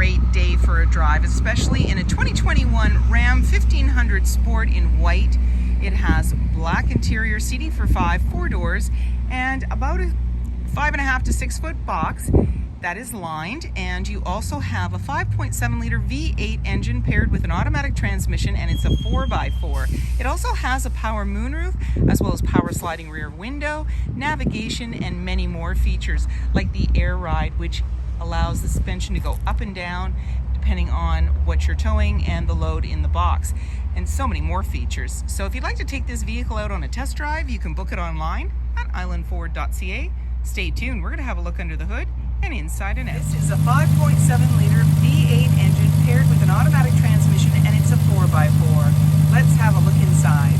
great day for a drive, especially in a 2021 Ram 1500 Sport in white. It has black interior seating for four doors, and about a 5.5 to 6 foot box that is lined. And you also have a 5.7 liter V8 engine paired with an automatic transmission, and it's a 4x4. It also has a power moonroof, as well as power sliding rear window, navigation, and many more features like the air ride, which allows the suspension to go up and down depending on what you're towing and the load in the box, and so many more features. So if you'd like to take this vehicle out on a test drive, you can book it online at islandford.ca. Stay tuned, we're going to have a look under the hood and inside and out. This is a 5.7 liter V8 engine paired with an automatic transmission, and it's a 4x4. Let's have a look inside.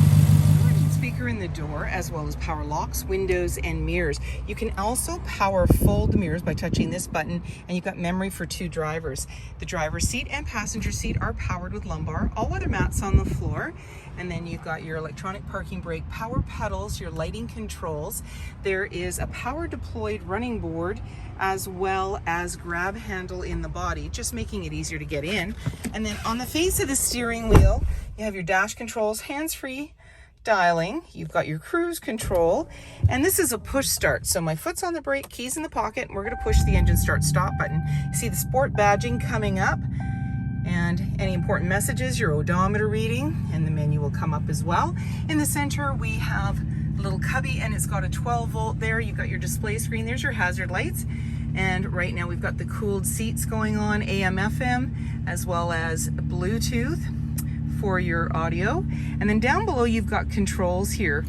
Speaker in the door, as well as power locks, windows, and mirrors. You can also power fold mirrors by touching this button, and you've got memory for 2 drivers. The driver's seat and passenger seat are powered with lumbar, all-weather mats on the floor, and then you've got your electronic parking brake, power pedals, your lighting controls. There is a power deployed running board, as well as grab handle in the body, just making it easier to get in. And then on the face of the steering wheel, you have your dash controls, hands-free dialing, you've got your cruise control, and this is a push start. So my foot's on the brake, keys in the pocket, and we're going to push the engine start stop button. You see the sport badging coming up, and any important messages, your odometer reading, and the menu will come up as well. In the center we have a little cubby, and it's got a 12 volt there. You've got your display screen, there's your hazard lights, and right now we've got the cooled seats going on, AM FM, as well as Bluetooth for your audio. And then down below you've got controls here,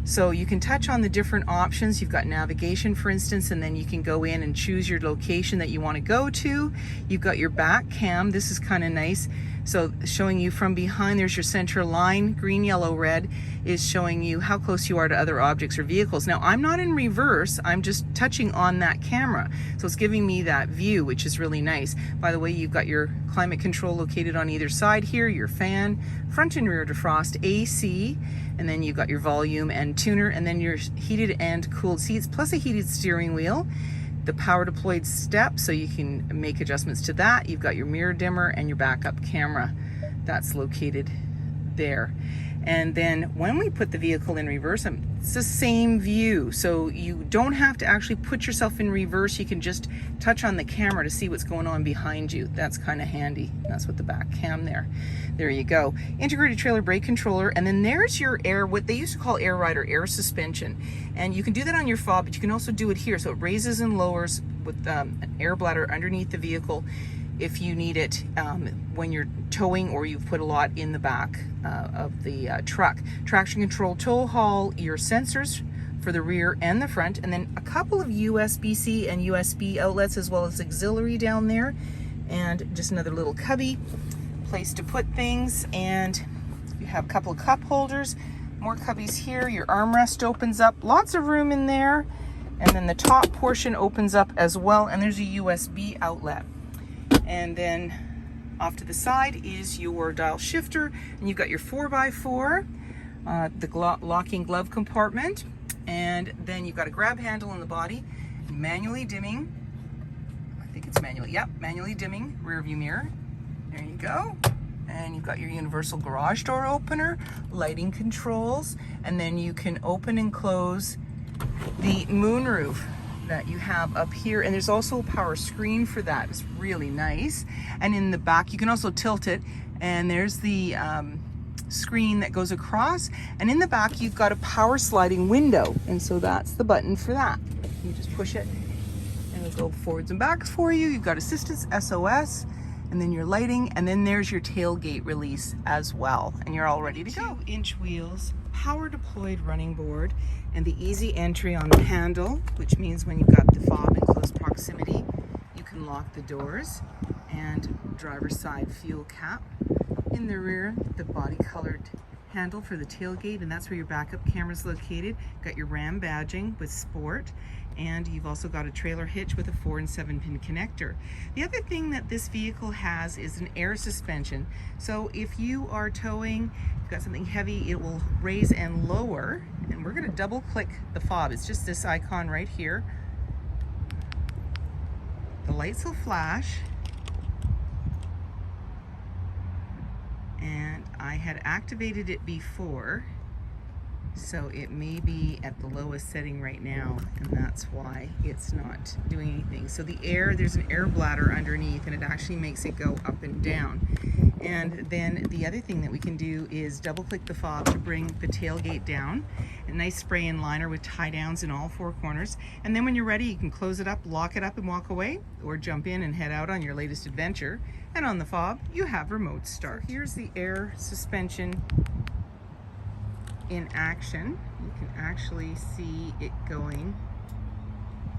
so you can touch on the different options. You've got navigation, for instance, and then you can go in and choose your location that you want to go to. You've got your back cam. This is kind of nice, so showing you from behind. There's your center line, green, yellow, red, is showing you how close you are to other objects or vehicles. Now I'm not in reverse, I'm just touching on that camera, so it's giving me that view, which is really nice. By the way, you've got your climate control located on either side here, your fan, front and rear defrost, AC, and then you've got your volume and tuner, and then your heated and cooled seats, plus a heated steering wheel, the power deployed step, so you can make adjustments to that. You've got your mirror dimmer and your backup camera that's located there. And then when we put the vehicle in reverse, it's the same view, so you don't have to actually put yourself in reverse. You can just touch on the camera to see what's going on behind you. That's kind of handy. That's what the back cam there you go. Integrated trailer brake controller, and then there's your air, what they used to call air ride or air suspension, and you can do that on your fob, but you can also do it here, so it raises and lowers with an air bladder underneath the vehicle if you need it when you're towing or you've put a lot in the back of the truck. Traction control tow haul, your sensors for the rear and the front, and then a couple of USB-C and USB outlets, as well as auxiliary down there, and just another little cubby place to put things. And you have a couple of cup holders, more cubbies here, your armrest opens up, lots of room in there, and then the top portion opens up as well, and there's a USB outlet. And then off to the side is your dial shifter, and you've got your 4x4, the locking glove compartment, and then you've got a grab handle in the body, manually dimming, I think it's manually, yep, manually dimming rear view mirror. There you go. And you've got your universal garage door opener, lighting controls, and then you can open and close the moonroof that you have up here, and there's also a power screen for that. It's really nice. And in the back you can also tilt it, and there's the screen that goes across, and in the back you've got a power sliding window, and so that's the button for that. You just push it and it'll go forwards and backs for you. You've got assistance, SOS, and then your lighting, and then there's your tailgate release as well, and you're all ready to go. 2-inch wheels, power deployed running board, and the easy entry on the handle, which means when you've got the fob in close proximity, you can lock the doors. And driver's side fuel cap. In the rear, the body colored handle for the tailgate, and that's where your backup camera is located. Got your Ram badging with Sport, and you've also got a trailer hitch with a 4 and 7 pin connector. The other thing that this vehicle has is an air suspension. So if you are towing, you've got something heavy, it will raise and lower. And we're going to double click the fob. It's just this icon right here. The lights will flash. had activated it before, so it may be at the lowest setting right now, and that's why it's not doing anything. So the air, there's an air bladder underneath, and it actually makes it go up and down. And then the other thing that we can do is double click the fob to bring the tailgate down. A nice spray-in liner with tie downs in all four corners. And then when you're ready, you can close it up, lock it up and walk away, or jump in and head out on your latest adventure. And on the fob, you have remote start. So here's the air suspension in action. You can actually see it going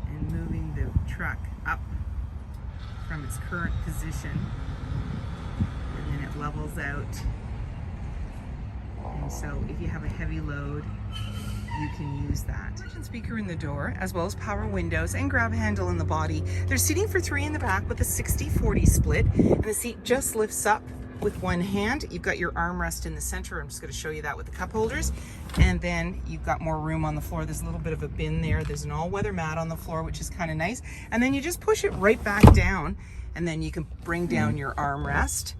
and moving the truck up from its current position, and then it levels out. And so if you have a heavy load, you can use that. Speaker in the door, as well as power windows and grab handle in the body. There's seating for 3 in the back with a 60-40 split, and the seat just lifts up with one hand. You've got your armrest in the center. I'm just going to show you that with the cup holders. And then you've got more room on the floor. There's a little bit of a bin there. There's an all-weather mat on the floor, which is kind of nice. And then you just push it right back down, and then you can bring down your armrest.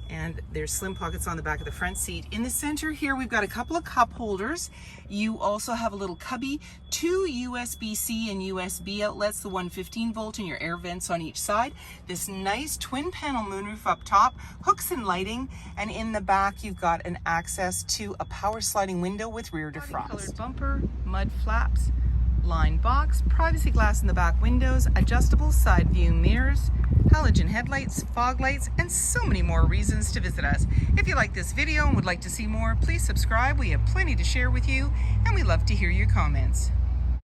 And there's slim pockets on the back of the front seat. In the center here, we've got a couple of cup holders. You also have a little cubby, 2 USB-C and USB outlets, the 115 volt and your air vents on each side. This nice twin panel moonroof up top, hooks and lighting, and in the back you've got an access to a power sliding window with rear defrost. Colored bumper, mud flaps, lined box, privacy glass in the back windows, adjustable side view mirrors, halogen headlights, fog lights, and so many more reasons to visit us. If you like this video and would like to see more, please subscribe. We have plenty to share with you, and we love to hear your comments.